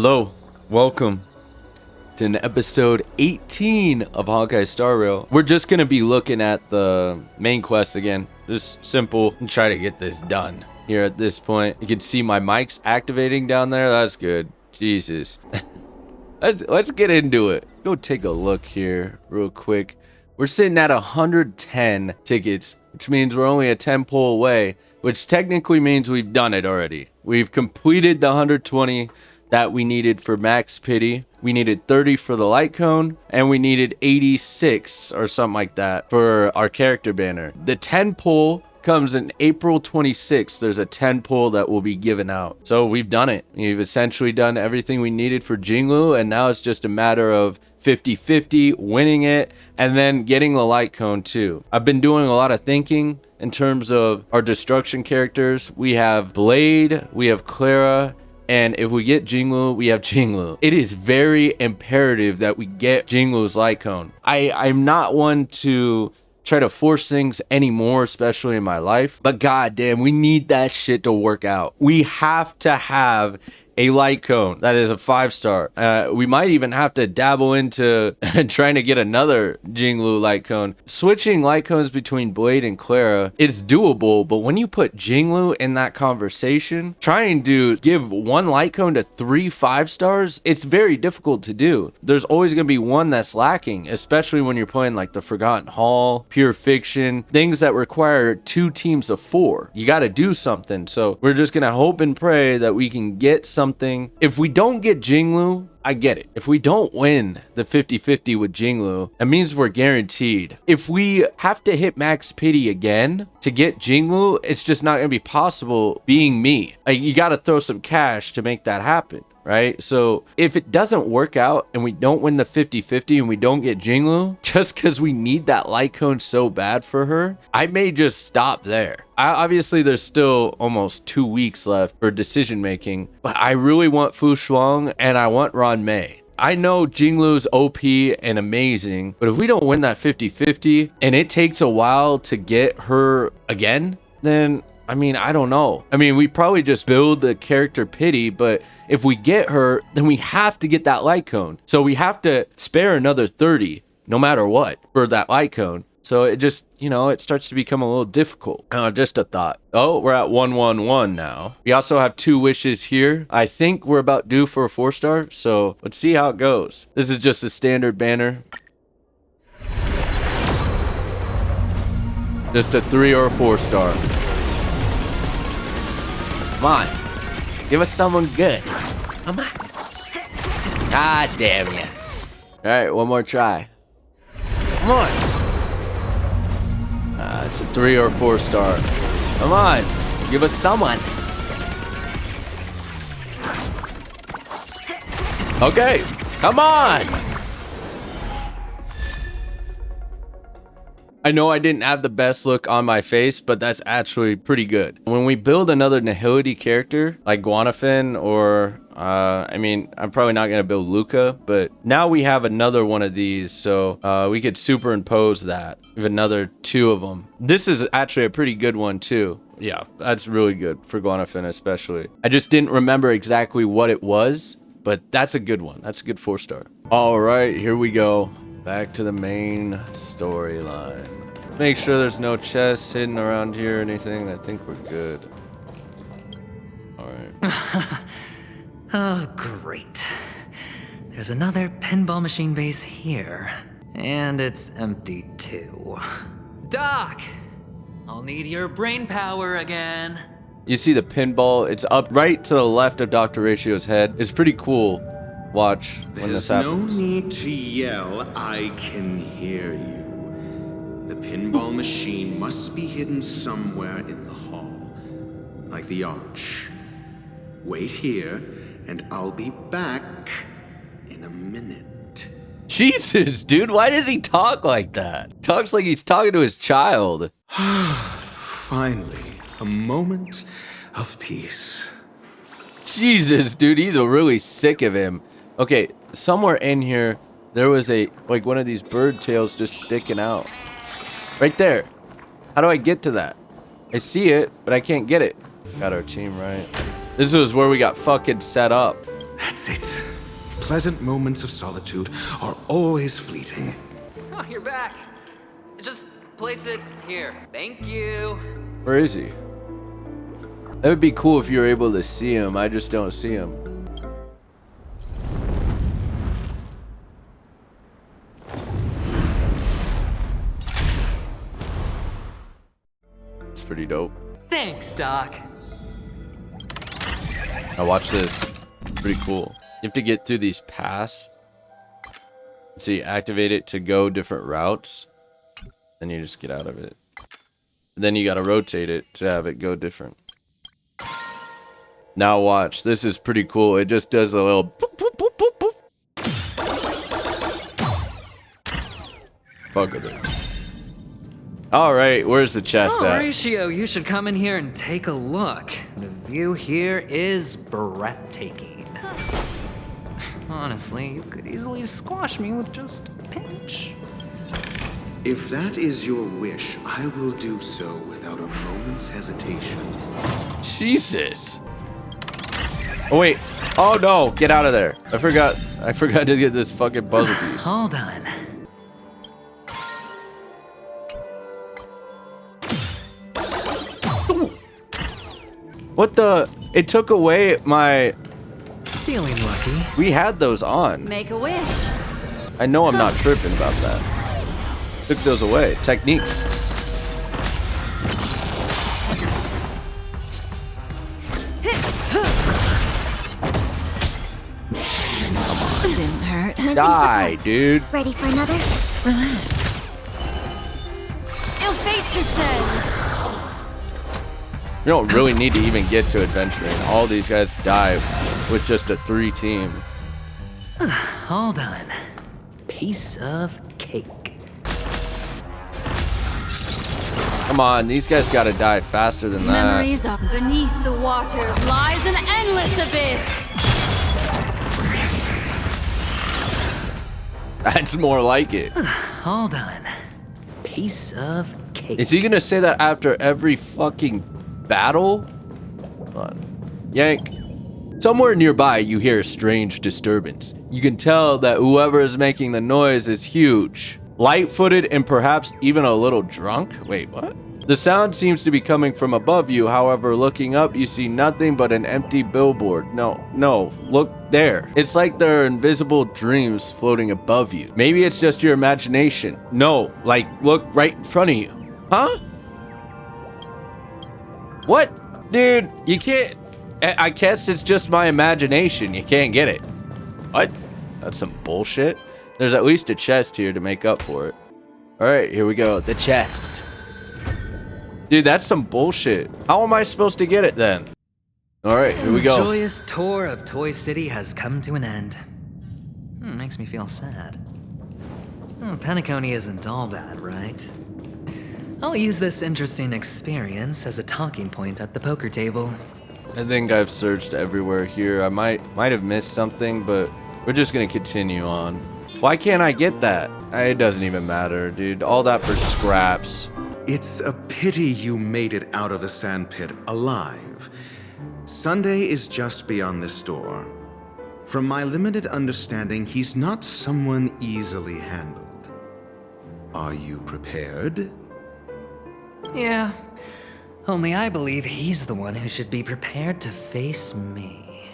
Hello, welcome to an episode 18 of Honkai Star Rail. We're just gonna be looking at the main quest again. Just simple and try to get this done here at this point. You can see my mic's activating down there. That's good. Jesus. Let's get into it. Go take a look here real quick. We're sitting at 110 tickets, which means we're only a 10 pull away, which technically means we've done it already. We've completed the 120 that we needed for max pity. We needed 30 for the light cone, and we needed 86 or something like that for our character banner. The 10 pull comes in April 26th. There's a 10 pull that will be given out. So we've done it. We've essentially done everything we needed for Jinglu, and now it's just a matter of 50-50, winning it, and then getting the light cone too. I've been doing a lot of thinking in terms of our destruction characters. We have Blade, we have Clara, and if we get Jinglu, we have Jinglu. It is very imperative that we get Jinglu's light cone. I'm not one to try to force things anymore, especially in my life, but goddamn, we need that shit to work out. We have to have a light cone that is a 5-star. We might even have to dabble into trying to get another Jinglu light cone. Switching light cones between Blade and Clara is doable, but when you put Jinglu in that conversation, trying to give one light cone to 3 5-stars, it's very difficult to do. There's always going to be one that's lacking, especially when you're playing like the Forgotten Hall, Pure Fiction, things that require 2 teams of 4. You got to do something. So we're just going to hope and pray that we can get something. If we don't get Jinglu, I get it. If we don't win the 50-50 with Jinglu, that means we're guaranteed. If we have to hit max pity again to get Jinglu, it's just not going to be possible being me. Like, you got to throw some cash to make that happen, right? So if it doesn't work out and we don't win the 50-50 and we don't get Jinglu, just because we need that light cone so bad for her, I may just stop there. Obviously, there's still almost 2 weeks left for decision making, but I really want Fu Shuang and I want Ron Mei. I know Jinglu's OP and amazing, but if we don't win that 50-50 and it takes a while to get her again, then I mean, I don't know. I mean, we probably just build the character pity, but if we get her, then we have to get that light cone. So we have to spare another 30, no matter what, for that light cone. So it just, you know, it starts to become a little difficult. Just a thought. Oh, we're at 111 now. We also have 2 wishes here. I think we're about due for a 4-star, so let's see how it goes. This is just a standard banner. Just a 3 or a 4-star. Come on. Give us someone good. Come on. God damn you. Alright, one more try. Come on. It's a 3 or 4-star. Come on. Give us someone. Okay. Come on. I know I didn't have the best look on my face, but that's actually pretty good. When we build another Nihility character, like Guanafin or, I mean, I'm probably not going to build Luca, but now we have another one of these, so we could superimpose that. We have another 2 of them. This is actually a pretty good one, too. Yeah, that's really good for Guanafin especially. I just didn't remember exactly what it was, but that's a good one. That's a good 4-star. All right, here we go. Back to the main storyline. Make sure there's no chests hidden around here or anything. I think we're good. Alright. Oh, great. There's another pinball machine base here. And it's empty too. Doc! I'll need your brain power again. You see the pinball? It's up right to the left of Dr. Ratio's head. It's pretty cool. Watch when this happens. There's no need to yell, I can hear you. The pinball machine must be hidden somewhere in the hall, like the arch. Wait here, and I'll be back in a minute. Jesus, dude, why does he talk like that? Talks like he's talking to his child. Finally, a moment of peace. Jesus, dude, he's really sick of him. Okay, somewhere in here, there was like one of these bird tails just sticking out. Right there. How do I get to that? I see it, but I can't get it. Got our team right. This was where we got fucking set up. That's it. Pleasant moments of solitude are always fleeting. Oh, you're back. Just place it here. Thank you. Where is he? That would be cool if you were able to see him. I just don't see him. It's pretty dope. Thanks, Doc. Now watch this. Pretty cool. You have to get through these paths. So you activate it to go different routes. Then you just get out of it. Then you gotta rotate it to have it go different. Now watch. This is pretty cool. It just does a little boop, boop, boop, boop, boop. Fuck with it. Alright, where's the chest at? Horatio, you should come in here and take a look. The view here is breathtaking. Honestly, you could easily squash me with just a pinch. If that is your wish, I will do so without a moment's hesitation. Jesus. Oh wait. Oh no, get out of there. I forgot to get this fucking puzzle piece. Hold on. What the? It took away my... Feeling lucky. We had those on. Make a wish. I know I'm not tripping about that. Took those away. Techniques. Didn't hurt. Die, dude. Ready for another? Relax. Ill fate descends. You don't really need to even get to adventuring. All these guys die with just a 3 team. Hold on. Piece of cake. Come on, these guys gotta die faster than that. Memories of beneath the waters lies an endless abyss. That's more like it. Hold on. Piece of cake. Is he gonna say that after every fucking battle? Hold on. Yank. Somewhere nearby, you hear a strange disturbance. You can tell that whoever is making the noise is huge. Light-footed and perhaps even a little drunk? Wait, what? The sound seems to be coming from above you. However, looking up, you see nothing but an empty billboard. No, look there. It's like there are invisible dreams floating above you. Maybe it's just your imagination. No, like, look right in front of you. Huh? What? Dude, you can't... I guess it's just my imagination. You can't get it. What? That's some bullshit. There's at least a chest here to make up for it. Alright, here we go. The chest. Dude, that's some bullshit. How am I supposed to get it then? Alright, here we go. The joyous tour of Toy City has come to an end. Makes me feel sad. Penacony isn't all bad, right? I'll use this interesting experience as a talking point at the poker table. I think I've searched everywhere here. I might have missed something, but we're just gonna continue on. Why can't I get that? It doesn't even matter, dude. All that for scraps. It's a pity you made it out of the sandpit alive. Sunday is just beyond this door. From my limited understanding, he's not someone easily handled. Are you prepared? Yeah, only I believe he's the one who should be prepared to face me.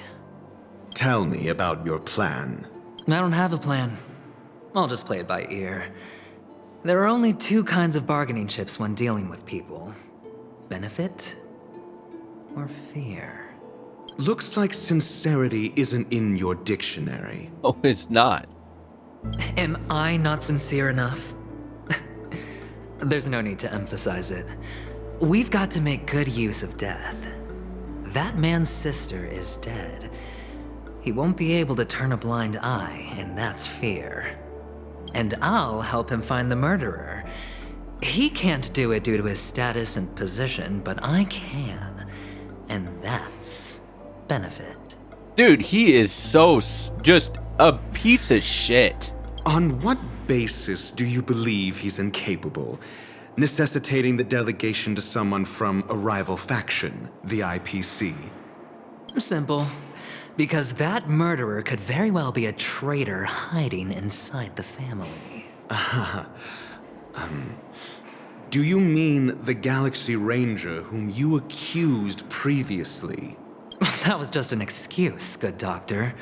Tell me about your plan. I don't have a plan. I'll just play it by ear. There are only 2 kinds of bargaining chips when dealing with people. Benefit or fear. Looks like sincerity isn't in your dictionary. Oh, it's not. Am I not sincere enough? There's no need to emphasize it. We've got to make good use of death. That man's sister is dead. He won't be able to turn a blind eye, and that's fear. And I'll help him find the murderer. He can't do it due to his status and position, but I can. And that's benefit. Dude, he is so just a piece of shit. On what basis do you believe he's incapable, necessitating the delegation to someone from a rival faction, the IPC? Simple. Because that murderer could very well be a traitor hiding inside the family. Do you mean the Galaxy Ranger whom you accused previously? That was just an excuse, good doctor.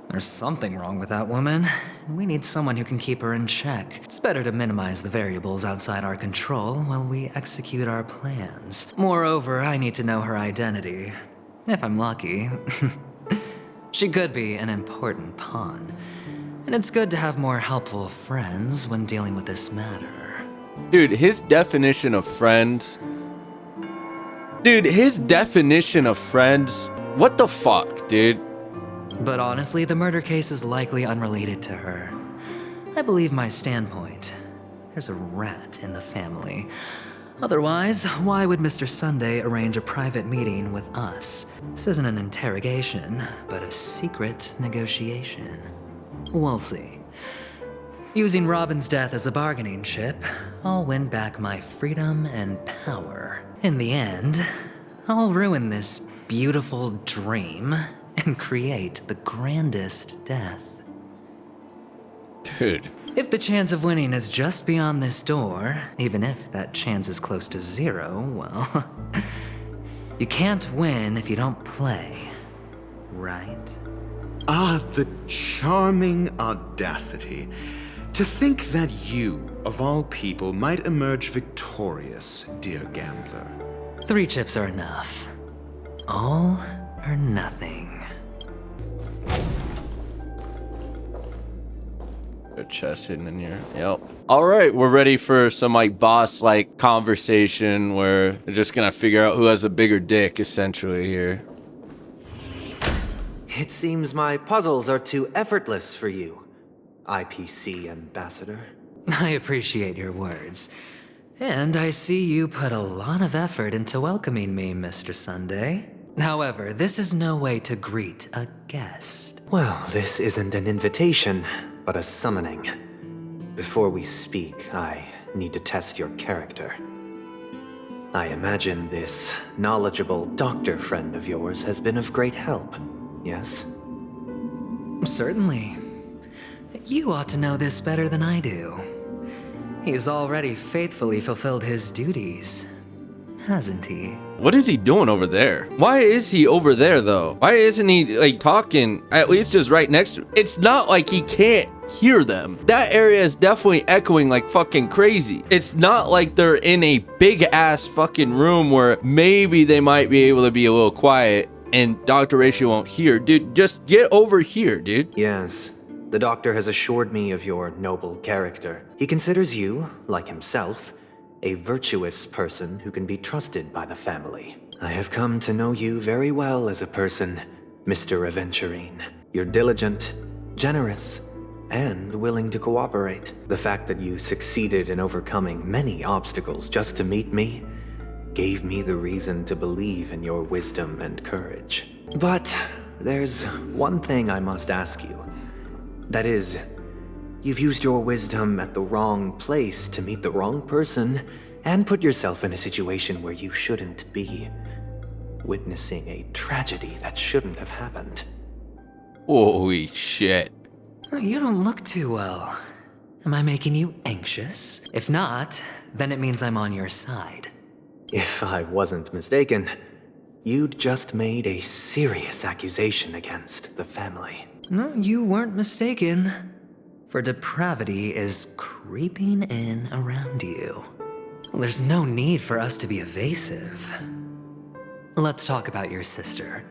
There's something wrong with that woman. We need someone who can keep her in check. It's better to minimize the variables outside our control while we execute our plans. Moreover, I need to know her identity. If I'm lucky. She could be an important pawn. And it's good to have more helpful friends when dealing with this matter. Dude, his definition of friends. What the fuck, dude? But honestly, the murder case is likely unrelated to her. I believe my standpoint. There's a rat in the family. Otherwise, why would Mr. Sunday arrange a private meeting with us? This isn't an interrogation, but a secret negotiation. We'll see. Using Robin's death as a bargaining chip, I'll win back my freedom and power. In the end, I'll ruin this beautiful dream and create the grandest death. Dude. If the chance of winning is just beyond this door, even if that chance is close to zero, well, you can't win if you don't play, right? Ah, the charming audacity. To think that you, of all people, might emerge victorious, dear gambler. 3 chips are enough. All or nothing. A chest hidden in here. Yep. All right, we're ready for some boss conversation where they're just gonna figure out who has a bigger dick essentially here. It seems my puzzles are too effortless for you, IPC Ambassador. I appreciate your words. And I see you put a lot of effort into welcoming me, Mr. Sunday. However, this is no way to greet a guest. Well, this isn't an invitation, but a summoning. Before we speak, I need to test your character. I imagine this knowledgeable doctor friend of yours has been of great help, yes? Certainly. You ought to know this better than I do. He's already faithfully fulfilled his duties, hasn't he? What is he doing over there? Why is he over there though? Why isn't he talking at least just right next to? It's not like he can't hear them. That area is definitely echoing like fucking crazy. It's not like they're in a big ass fucking room where maybe they might be able to be a little quiet and Dr. Ratio won't hear. Dude, just get over here, dude. Yes. The doctor has assured me of your noble character. He considers you, like himself, a virtuous person who can be trusted by the family. I have come to know you very well as a person, Mr. Aventurine. You're diligent, generous, and willing to cooperate. The fact that you succeeded in overcoming many obstacles just to meet me gave me the reason to believe in your wisdom and courage. But there's one thing I must ask you. That is, you've used your wisdom at the wrong place to meet the wrong person and put yourself in a situation where you shouldn't be, witnessing a tragedy that shouldn't have happened. Holy shit. You don't look too well. Am I making you anxious? If not, then it means I'm on your side. If I wasn't mistaken, you'd just made a serious accusation against the family. No, you weren't mistaken. For depravity is creeping in around you. There's no need for us to be evasive. Let's talk about your sister.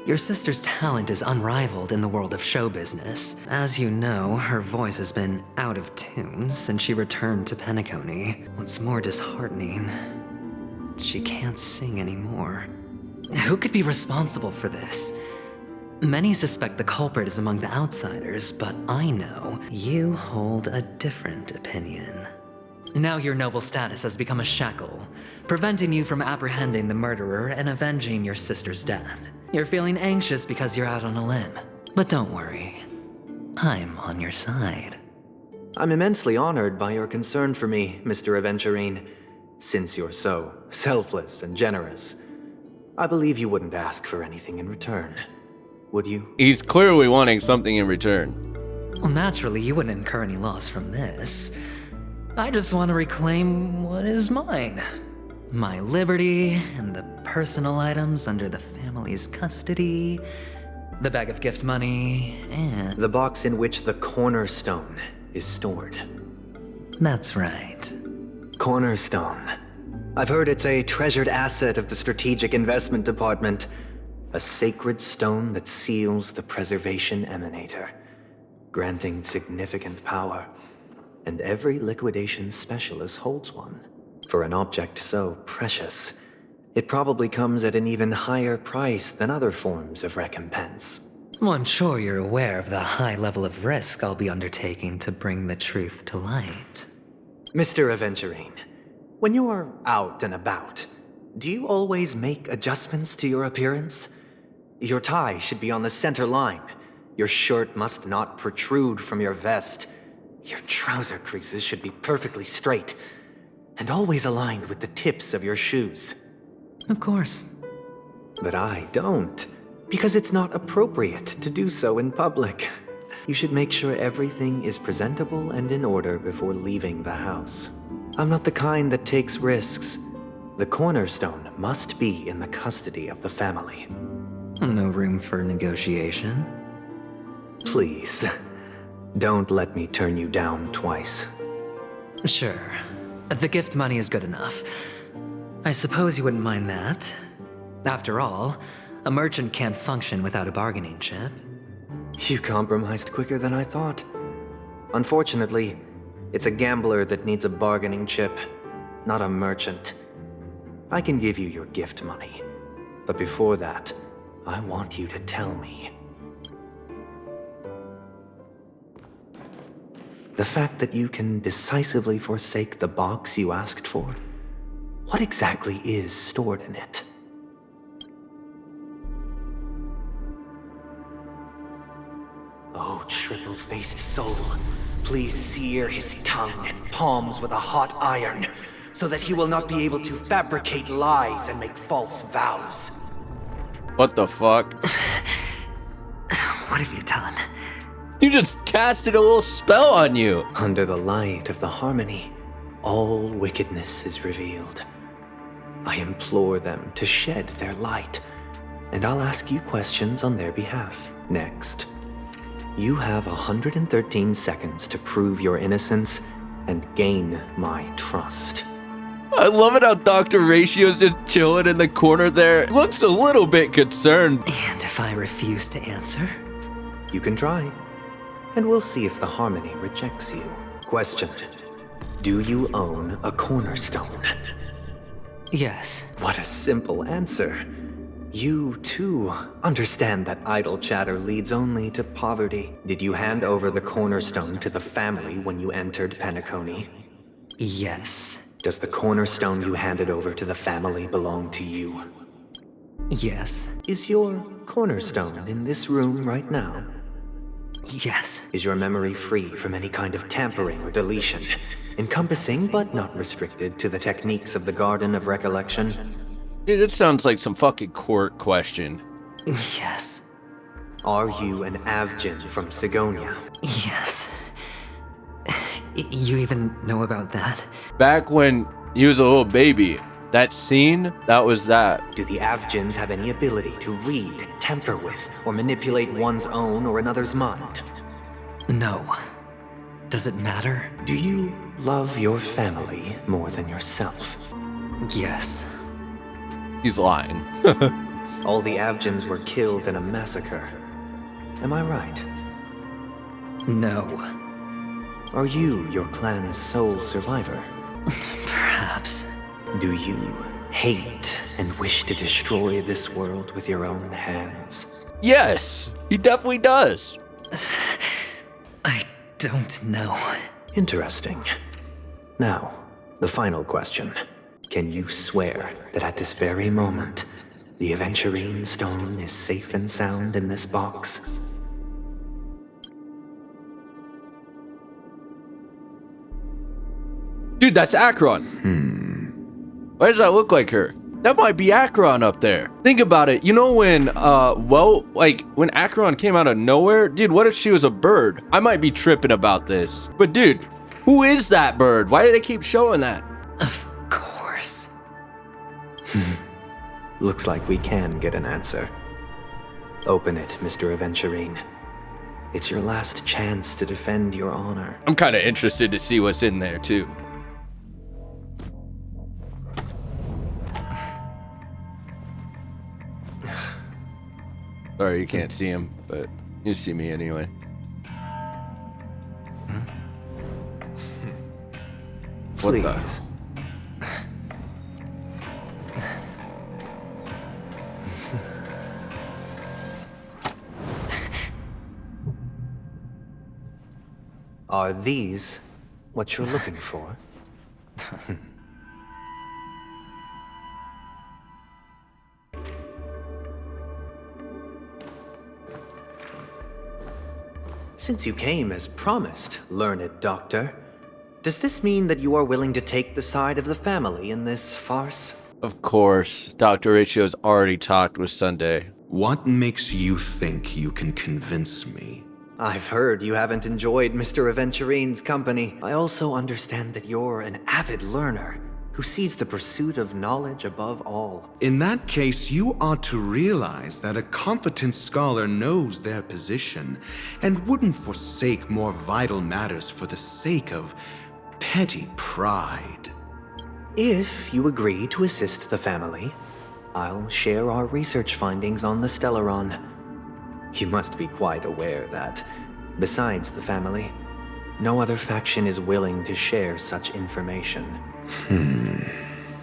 Your sister's talent is unrivaled in the world of show business. As you know, her voice has been out of tune since she returned to Penacony. What's more disheartening, she can't sing anymore. Who could be responsible for this? Many suspect the culprit is among the outsiders, but I know you hold a different opinion. Now your noble status has become a shackle, preventing you from apprehending the murderer and avenging your sister's death. You're feeling anxious because you're out on a limb. But don't worry, I'm on your side. I'm immensely honored by your concern for me, Mr. Aventurine. Since you're so selfless and generous, I believe you wouldn't ask for anything in return. would you? He's clearly wanting something in return. Well, naturally, you wouldn't incur any loss from this. I just want to reclaim what is mine. My liberty and the personal items under the family's custody, the bag of gift money, and... The box in which the cornerstone is stored. That's right. Cornerstone. I've heard it's a treasured asset of the Strategic Investment Department. A sacred stone that seals the Preservation Emanator, granting significant power. And every liquidation specialist holds one. For an object so precious, it probably comes at an even higher price than other forms of recompense. Well, I'm sure you're aware of the high level of risk I'll be undertaking to bring the truth to light. Mr. Aventurine, when you're out and about, do you always make adjustments to your appearance? Your tie should be on the center line. Your shirt must not protrude from your vest. Your trouser creases should be perfectly straight, and always aligned with the tips of your shoes. Of course. But I don't, because it's not appropriate to do so in public. You should make sure everything is presentable and in order before leaving the house. I'm not the kind that takes risks. The cornerstone must be in the custody of the family. No room for negotiation. Please, don't let me turn you down twice. Sure. The gift money is good enough. I suppose you wouldn't mind that. After all, a merchant can't function without a bargaining chip. You compromised quicker than I thought. Unfortunately, it's a gambler that needs a bargaining chip, not a merchant. I can give you your gift money, but before that, I want you to tell me. The fact that you can decisively forsake the box you asked for, what exactly is stored in it? Oh, triple-faced soul, please sear his tongue and palms with a hot iron, so that he will not be able to fabricate lies and make false vows. What the fuck? What have you done? You just casted a little spell on you. Under the light of the harmony, all wickedness is revealed. I implore them to shed their light, and I'll ask you questions on their behalf. Next, you have 113 seconds to prove your innocence and gain my trust. I love it how Dr. Ratio's just chilling in the corner there. Looks a little bit concerned. And if I refuse to answer? You can try, and we'll see if the harmony rejects you. Question: do you own a cornerstone? Yes. What a simple answer. You, too, understand that idle chatter leads only to poverty. Did you hand over the cornerstone to the family when you entered Penacony? Yes. Does the cornerstone you handed over to the family belong to you? Yes. Is your cornerstone in this room right now? Yes. Is your memory free from any kind of tampering or deletion, encompassing but not restricted to the techniques of the Garden of Recollection? Dude, that sounds like some fucking court question. Yes. Are you an Avgin from Sigonia? Yes. You even know about that? Back when he was a little baby, that scene, that was that. Do the Avgins have any ability to read, tamper with, or manipulate one's own or another's mind? No. Does it matter? Do you love your family more than yourself? Yes. He's lying. All the Avgins were killed in a massacre. Am I right? No. Are you your clan's sole survivor? Perhaps. Do you hate and wish to destroy this world with your own hands? Yes, he definitely does. I don't know. Interesting. Now, the final question. Can you swear that at this very moment, the Aventurine stone is safe and sound in this box? Dude, that's Akron. Why does that look like her? That might be Acheron up there. Think about it. You know when, when Acheron came out of nowhere? Dude, what if she was a bird? I might be tripping about this. But dude, who is that bird? Why do they keep showing that? Of course. Looks like we can get an answer. Open it, Mr. Aventurine. It's your last chance to defend your honor. I'm kind of interested to see what's in there too. Sorry, you can't see him, but you see me anyway. What Please. the? Are these what you're looking for? Since you came as promised, learned doctor, does this mean that you are willing to take the side of the family in this farce? Of course, Dr. Ratio's already talked with Sunday. What makes you think you can convince me? I've heard you haven't enjoyed Mr. Aventurine's company. I also understand that you're an avid learner who sees the pursuit of knowledge above all. In that case, you ought to realize that a competent scholar knows their position and wouldn't forsake more vital matters for the sake of petty pride. If you agree to assist the family, I'll share our research findings on the Stellaron. You must be quite aware that, besides the family, no other faction is willing to share such information.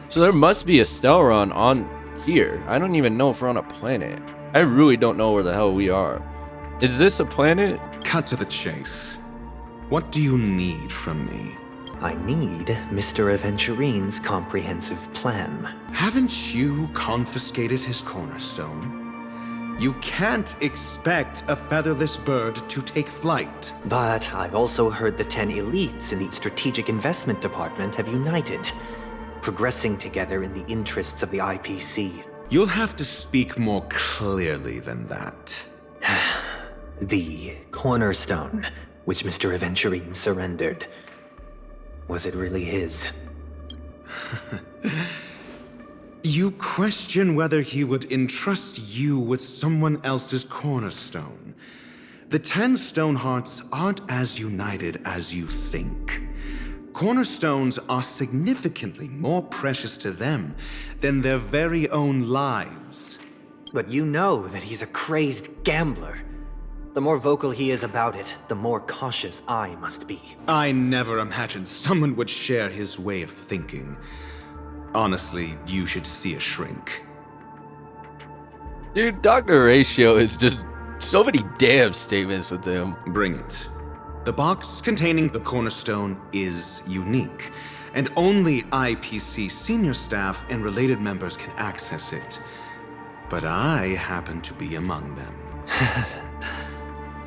So there must be a Stellaron on here. I don't even know if we're on a planet. I really don't know where the hell we are. Is this a planet? Cut to the chase. What do you need from me? I need Mr. Aventurine's comprehensive plan. Haven't you confiscated his cornerstone? You can't expect a featherless bird to take flight. But I've also heard the 10 elites in the Strategic Investment Department have united, progressing together in the interests of the IPC. You'll have to speak more clearly than that. The cornerstone, which Mr. Aventurine surrendered. Was it really his? You question whether he would entrust you with someone else's cornerstone. The 10 Stonehearts aren't as united as you think. Cornerstones are significantly more precious to them than their very own lives. But you know that he's a crazed gambler. The more vocal he is about it, the more cautious I must be. I never imagined someone would share his way of thinking. Honestly, you should see a shrink. Dude, Dr. Ratio is just so many damn statements with him. Bring it. The box containing the cornerstone is unique, and only IPC senior staff and related members can access it. But I happen to be among them.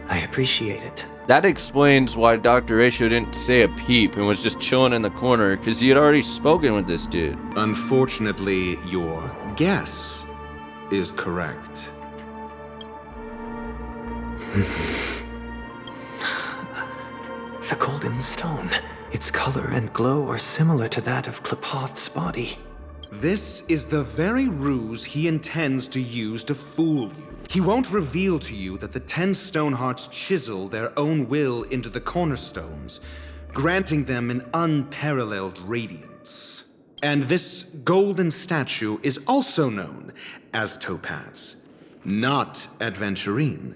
I appreciate it. That explains why Dr. Ratio didn't say a peep and was just chilling in the corner, because he had already spoken with this dude. Unfortunately, your guess is correct. The golden stone. Its color and glow are similar to that of Klepoth's body. This is the very ruse he intends to use to fool you. He won't reveal to you that the 10 Stonehearts chisel their own will into the cornerstones, granting them an unparalleled radiance. And this golden statue is also known as Topaz, not Adventurine,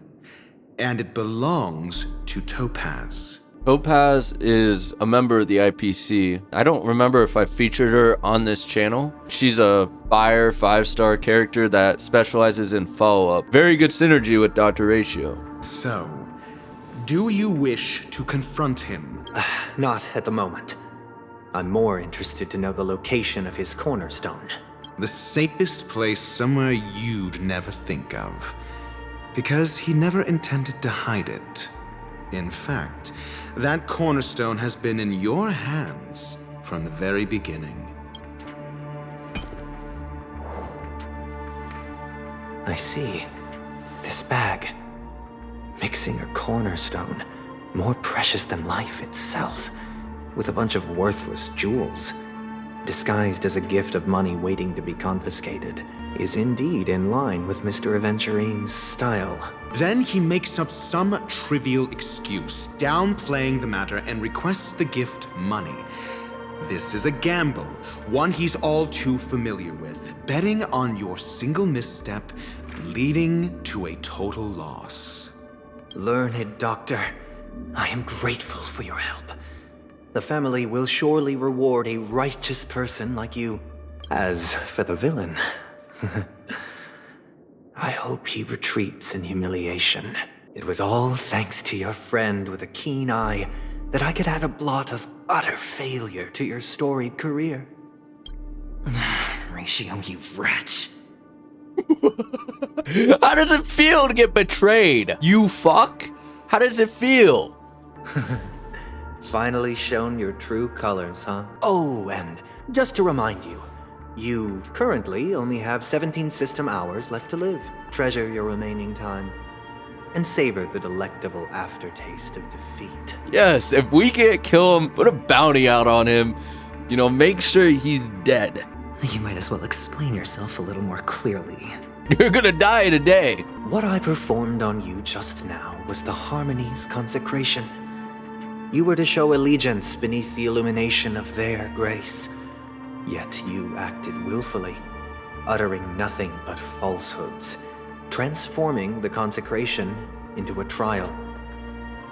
and it belongs to Topaz. Topaz is a member of the IPC. I don't remember if I featured her on this channel. She's a buyer 5-star character that specializes in follow-up. Very good synergy with Dr. Ratio. So, do you wish to confront him? Not at the moment. I'm more interested to know the location of his cornerstone. The safest place somewhere you'd never think of. Because he never intended to hide it. In fact, that cornerstone has been in your hands from the very beginning. I see. This bag. Mixing a cornerstone, more precious than life itself, with a bunch of worthless jewels, disguised as a gift of money waiting to be confiscated, is indeed in line with Mr. Aventurine's style. Then he makes up some trivial excuse, downplaying the matter, and requests the gift money. This is a gamble, one he's all too familiar with, betting on your single misstep, leading to a total loss. Learned doctor, I am grateful for your help. The family will surely reward a righteous person like you. As for the villain, I hope he retreats in humiliation. It was all thanks to your friend with a keen eye that I could add a blot of utter failure to your storied career. Ratio, you wretch. How does it feel to get betrayed? You fuck? How does it feel? Finally shown your true colors, huh? Oh, and just to remind you, you currently only have 17 system hours left to live. Treasure your remaining time and savor the delectable aftertaste of defeat. Yes, if we can't kill him, put a bounty out on him. You know, make sure he's dead. You might as well explain yourself a little more clearly. You're gonna die today. What I performed on you just now was the Harmony's consecration. You were to show allegiance beneath the illumination of their grace. Yet you acted willfully, uttering nothing but falsehoods, transforming the consecration into a trial.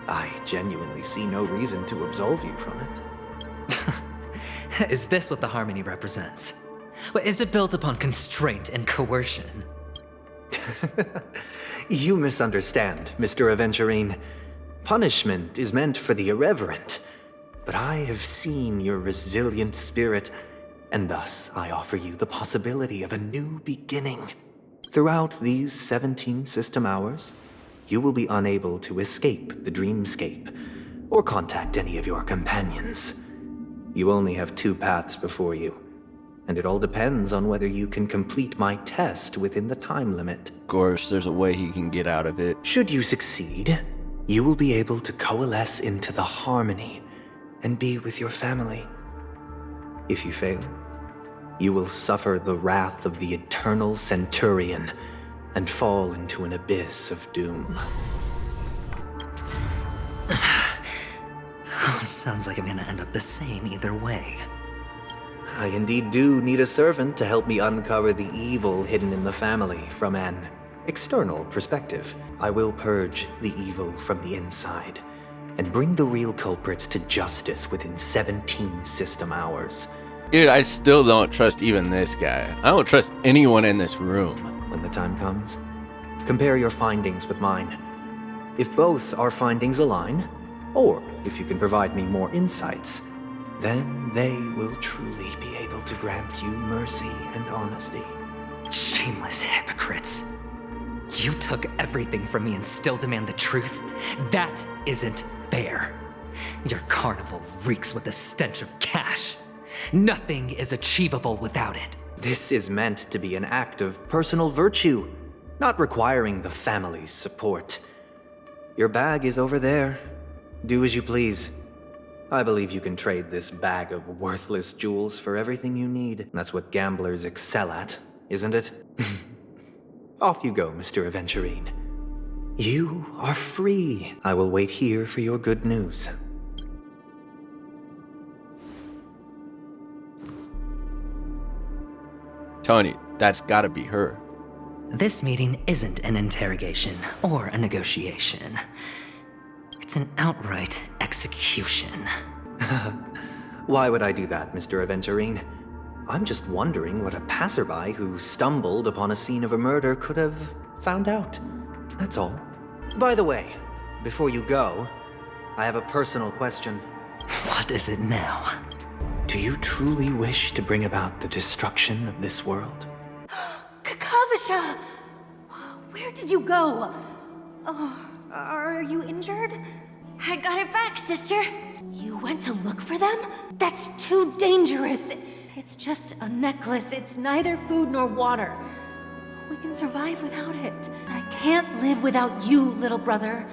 I genuinely see no reason to absolve you from it. Is this what the Harmony represents? But is it built upon constraint and coercion? You misunderstand, Mr. Aventurine. Punishment is meant for the irreverent, but I have seen your resilient spirit, and thus I offer you the possibility of a new beginning. Throughout these 17 system hours, you will be unable to escape the dreamscape or contact any of your companions. You only have 2 paths before you, and it all depends on whether you can complete my test within the time limit. Of course, there's a way he can get out of it. Should you succeed, you will be able to coalesce into the Harmony and be with your family. If you fail, you will suffer the wrath of the eternal Centurion and fall into an abyss of doom. Sounds like I'm gonna end up the same either way. I indeed do need a servant to help me uncover the evil hidden in the family from an external perspective. I will purge the evil from the inside and bring the real culprits to justice within 17 system hours. Dude, I still don't trust even this guy. I don't trust anyone in this room. When the time comes, compare your findings with mine. If both our findings align, or if you can provide me more insights, then they will truly be able to grant you mercy and honesty. Shameless hypocrites. You took everything from me and still demand the truth? That isn't fair. Your carnival reeks with the stench of cash. Nothing is achievable without it. This is meant to be an act of personal virtue, not requiring the family's support. Your bag is over there. Do as you please. I believe you can trade this bag of worthless jewels for everything you need. That's what gamblers excel at, isn't it? Off you go, Mr. Aventurine. You are free. I will wait here for your good news. Tony, that's gotta be her. This meeting isn't an interrogation or a negotiation. It's an outright execution. Why would I do that, Mr. Aventurine? I'm just wondering what a passerby who stumbled upon a scene of a murder could have found out. That's all. By the way, before you go, I have a personal question. What is it now? Do you truly wish to bring about the destruction of this world? Kakavasha! Where did you go? Oh, are you injured? I got it back, sister. You went to look for them? That's too dangerous. It's just a necklace. It's neither food nor water. We can survive without it. But I can't live without you, little brother.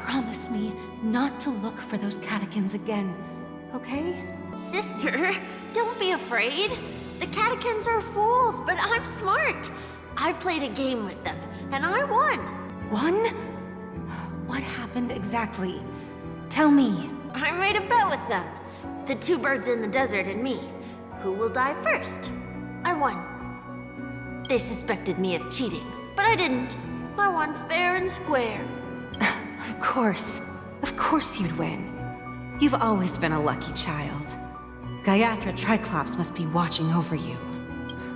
Promise me not to look for those catechins again, okay? Sister, don't be afraid. The catechins are fools, but I'm smart. I played a game with them, and I won. Won? What happened exactly? Tell me. I made a bet with them. The two birds in the desert and me. Who will die first? I won. They suspected me of cheating, but I didn't. I won fair and square. Of course. Of course you'd win. You've always been a lucky child. Gaiathra Triclops must be watching over you.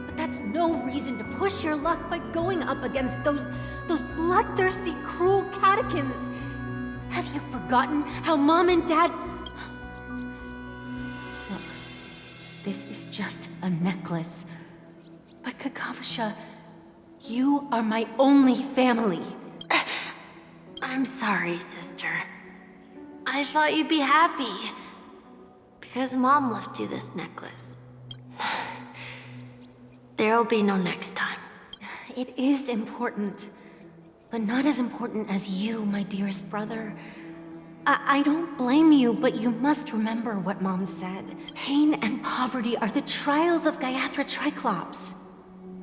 But that's no reason to push your luck by going up against those bloodthirsty, cruel catechins. Have you forgotten how Mom and Dad... Look, this is just a necklace. But Kakavasha, you are my only family. I'm sorry, sister. I thought you'd be happy. Because Mom left you this necklace. There'll be no next time. It is important. But not as important as you, my dearest brother. I don't blame you, but you must remember what Mom said. Pain and poverty are the trials of Gaiathra Triclops.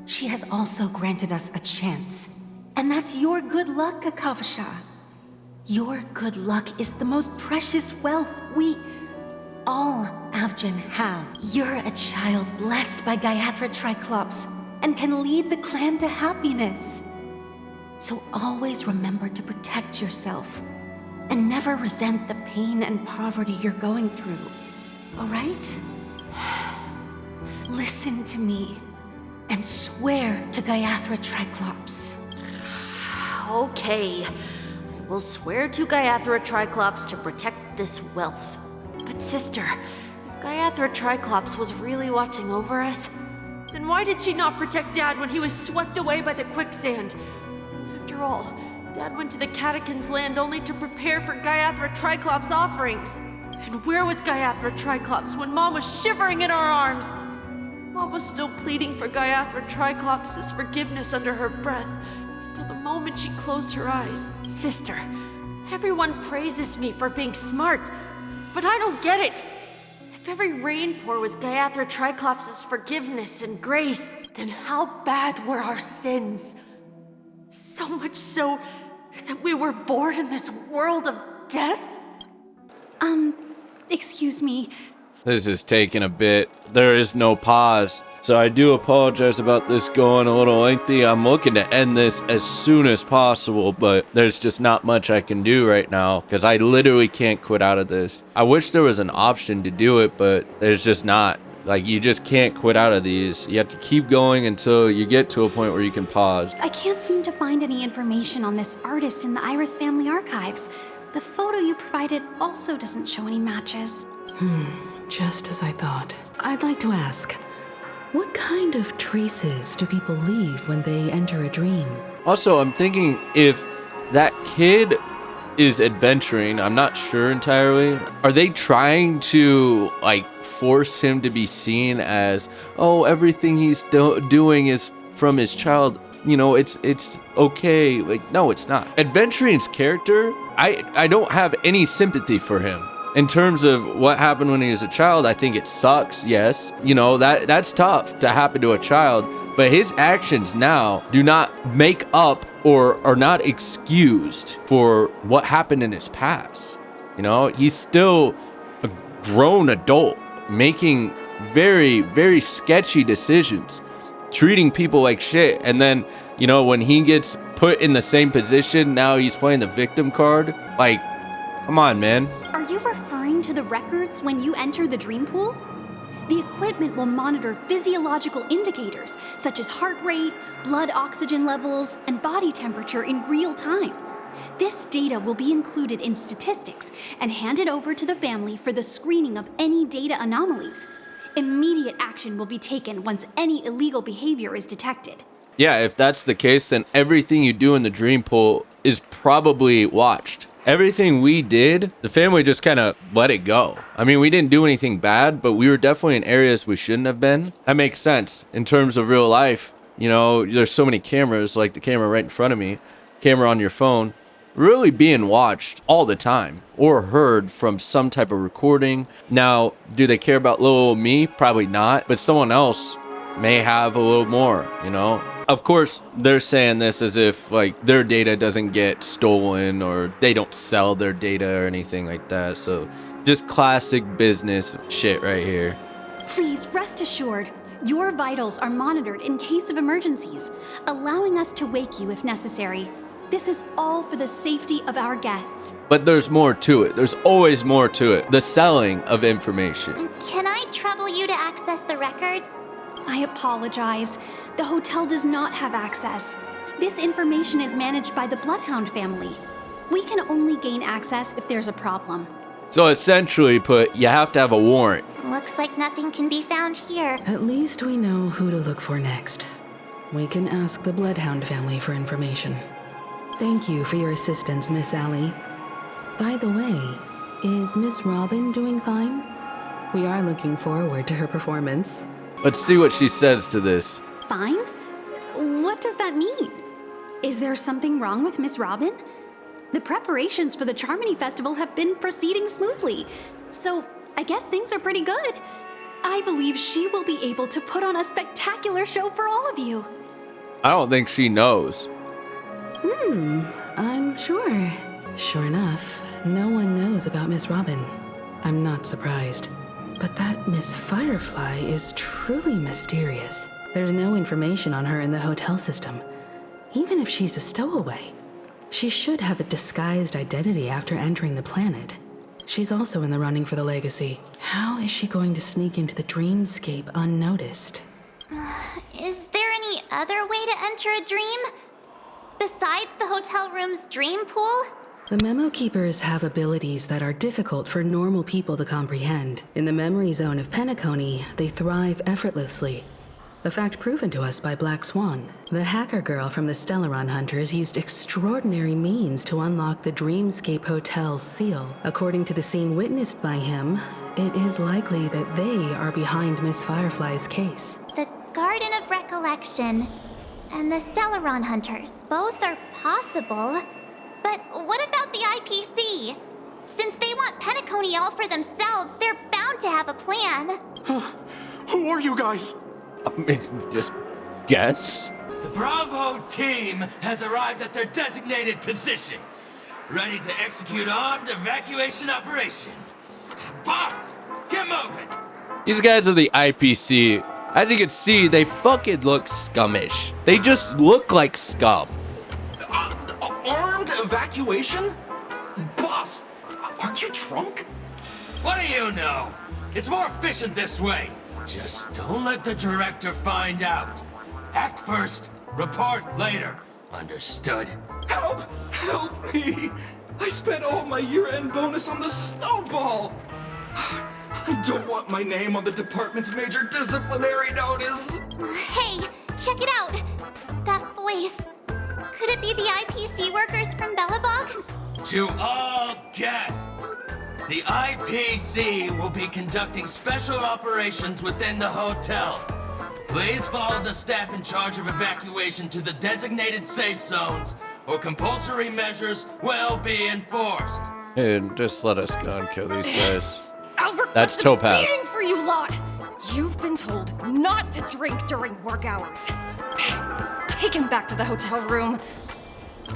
She has also granted us a chance. And that's your good luck, Kakavasha. Your good luck is the most precious wealth we all Avgin have. You're a child blessed by Gaiathra Triclops and can lead the clan to happiness. So always remember to protect yourself and never resent the pain and poverty you're going through. All right? Listen to me and swear to Gaiathra Triclops. Okay. We'll swear to Gaiathra Triclops to protect this wealth. But sister, if Gaiathra Triclops was really watching over us, then why did she not protect Dad when he was swept away by the quicksand? After all, Dad went to the Catechins' land only to prepare for Gaiathra Triclops' offerings. And where was Gaiathra Triclops when Mom was shivering in our arms? Mom was still pleading for Gaiathra Triclops' forgiveness under her breath, until the moment she closed her eyes. Sister, everyone praises me for being smart, but I don't get it. If every rainpour was Gaiathra Triclops' forgiveness and grace, then how bad were our sins? So much so that we were born in this world of death? Excuse me. This is taking a bit. There is no pause. So I do apologize about this going a little lengthy. I'm looking to end this as soon as possible, but there's just not much I can do right now because I literally can't quit out of this. I wish there was an option to do it, but there's just not. Like, you just can't quit out of these. You have to keep going until you get to a point where you can pause. I can't seem to find any information on this artist in the Iris family archives. The photo you provided also doesn't show any matches. Just as I thought. I'd like to ask, what kind of traces do people leave when they enter a dream? Also, I'm thinking if that kid is adventuring, I'm not sure entirely. Are they trying to like force him to be seen as, oh, everything he's doing is from his child? You know, it's okay. Like, no, it's not. Adventurine's character, I don't have any sympathy for him. In terms of what happened when he was a child, I think it sucks, yes. You know, that's tough to happen to a child. But his actions now do not make up or are not excused for what happened in his past. You know, he's still a grown adult making very, very sketchy decisions, treating people like shit. And then, you know, when he gets put in the same position, now he's playing the victim card. Like, come on, man. Are you referring to the records when you enter the dream pool? The equipment will monitor physiological indicators such as heart rate, blood oxygen levels, and body temperature in real time. This data will be included in statistics and handed over to the family for the screening of any data anomalies. Immediate action will be taken once any illegal behavior is detected. Yeah, if that's the case, then everything you do in the dream pool is probably watched. Everything we did, the family just kind of let it go. I mean, we didn't do anything bad, but we were definitely in areas we shouldn't have been. That makes sense in terms of real life. You know, there's so many cameras, like the camera right in front of me, camera on your phone, really being watched all the time or heard from some type of recording. Now, do they care about little me? Probably not, but someone else may have a little more, you know? Of course, they're saying this as if like their data doesn't get stolen or they don't sell their data or anything like that. So just classic business shit right here. Please rest assured, your vitals are monitored in case of emergencies, allowing us to wake you if necessary. This is all for the safety of our guests. But there's more to it. There's always more to it. The selling of information. Can I trouble you to access the records? I apologize. The hotel does not have access. This information is managed by the Bloodhound family. We can only gain access if there's a problem. So essentially put, you have to have a warrant. Looks like nothing can be found here. At least we know who to look for next. We can ask the Bloodhound family for information. Thank you for your assistance, Miss Allie. By the way, is Miss Robin doing fine? We are looking forward to her performance. Let's see what she says to this. Fine? What does that mean? Is there something wrong with Miss Robin? The preparations for the Charmony Festival have been proceeding smoothly, so I guess things are pretty good. I believe she will be able to put on a spectacular show for all of you. I don't think she knows. I'm sure. Sure enough, no one knows about Miss Robin. I'm not surprised. But that Miss Firefly is truly mysterious. There's no information on her in the hotel system. Even if she's a stowaway, she should have a disguised identity after entering the planet. She's also in the running for the legacy. How is she going to sneak into the dreamscape unnoticed? Is there any other way to enter a dream? Besides the hotel room's dream pool? The Memo Keepers have abilities that are difficult for normal people to comprehend. In the memory zone of Penacony, they thrive effortlessly. A fact proven to us by Black Swan. The hacker girl from the Stellaron Hunters used extraordinary means to unlock the Dreamscape Hotel's seal. According to the scene witnessed by him, it is likely that they are behind Miss Firefly's case. The Garden of Recollection and the Stellaron Hunters. Both are possible. But what about the IPC? Since they want Penacony all for themselves, they're bound to have a plan. Who are you guys? Just guess. The Bravo team has arrived at their designated position, ready to execute armed evacuation operation. Boss, get moving! These guys are the IPC. As you can see, they fucking look scummish. They just look like scum. Armed evacuation? Boss, are you drunk? What do you know? It's more efficient this way. Just don't let the director find out. Act first, report later. Understood? Help! Help me! I spent all my year-end bonus on the snowball! I don't want my name on the department's major disciplinary notice! Hey, check it out! That voice. Could it be the IPC workers from Bellabog? To all guests, the IPC will be conducting special operations within the hotel. Please follow the staff in charge of evacuation to the designated safe zones, or compulsory measures will be enforced. And just let us go and kill these guys. Albert, That's Topaz. Beating for you lot. You've been told not to drink during work hours. Take him back to the hotel room.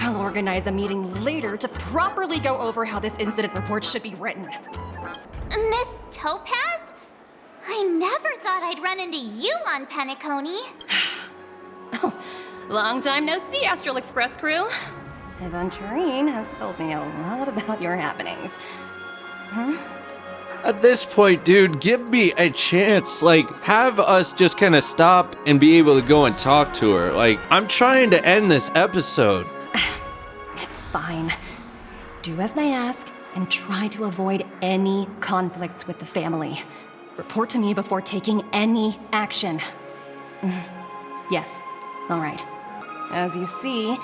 I'll organize a meeting later to properly go over how this incident report should be written. Miss Topaz? I never thought I'd run into you on Penacony. Oh, long time no see, Astral Express crew. Aventurine has told me a lot about your happenings. At this point, dude, give me a chance. Like, have us just kind of stop and be able to go and talk to her. Like, I'm trying to end this episode. It's fine. Do as they ask and try to avoid any conflicts with the family. Report to me before taking any action. Yes, all right. As you see,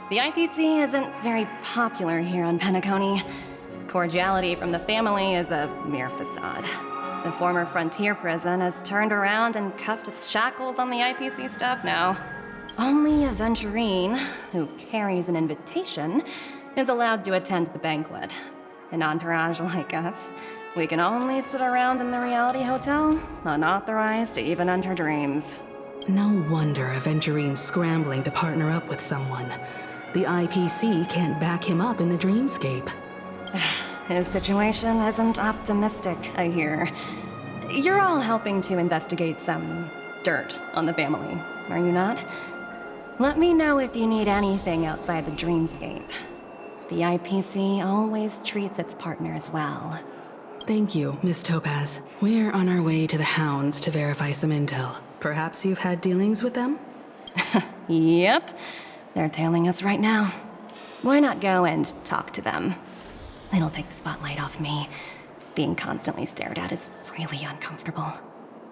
the IPC isn't very popular here on Penacony. Cordiality from the family is a mere facade. The former frontier prison has turned around and cuffed its shackles on the IPC staff now. Only Aventurine, who carries an invitation, is allowed to attend the banquet. An entourage like us, we can only sit around in the reality hotel, unauthorized to even enter dreams. No wonder Aventurine's scrambling to partner up with someone. The IPC can't back him up in the dreamscape. His situation isn't optimistic, I hear. You're all helping to investigate some dirt on the family, are you not? Let me know if you need anything outside the dreamscape. The IPC always treats its partners well. Thank you, Miss Topaz. We're on our way to the Hounds to verify some intel. Perhaps you've had dealings with them? Yep. They're tailing us right now. Why not go and talk to them? It'll take the spotlight off me. Being constantly stared at is really uncomfortable.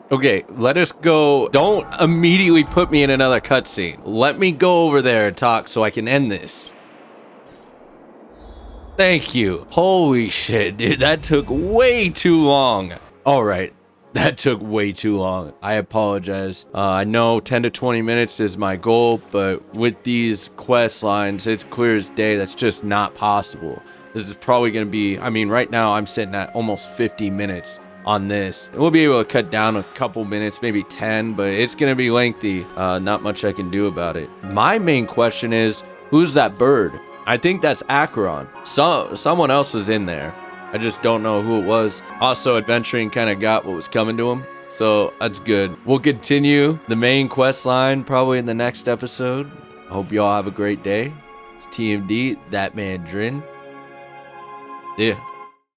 Okay, let us go. Don't immediately put me in another cutscene. Let me go over there and talk so I can end this. Thank you. Holy shit, dude. That took way too long. All right. That took way too long. I apologize. I know 10 to 20 minutes is my goal, but with these quest lines, it's clear as day that's just not possible. This is probably going to be, I mean, right now I'm sitting at almost 50 minutes on this. We'll be able to cut down a couple minutes, maybe 10, but it's going to be lengthy. Not much I can do about it. My main question is, who's that bird? I think that's Acheron. Someone else was in there. I just don't know who it was. Also, Adventurine kind of got what was coming to him, so that's good. We'll continue the main quest line probably in the next episode. I hope you all have a great day. It's TMD, Thatmandrin. Yeah.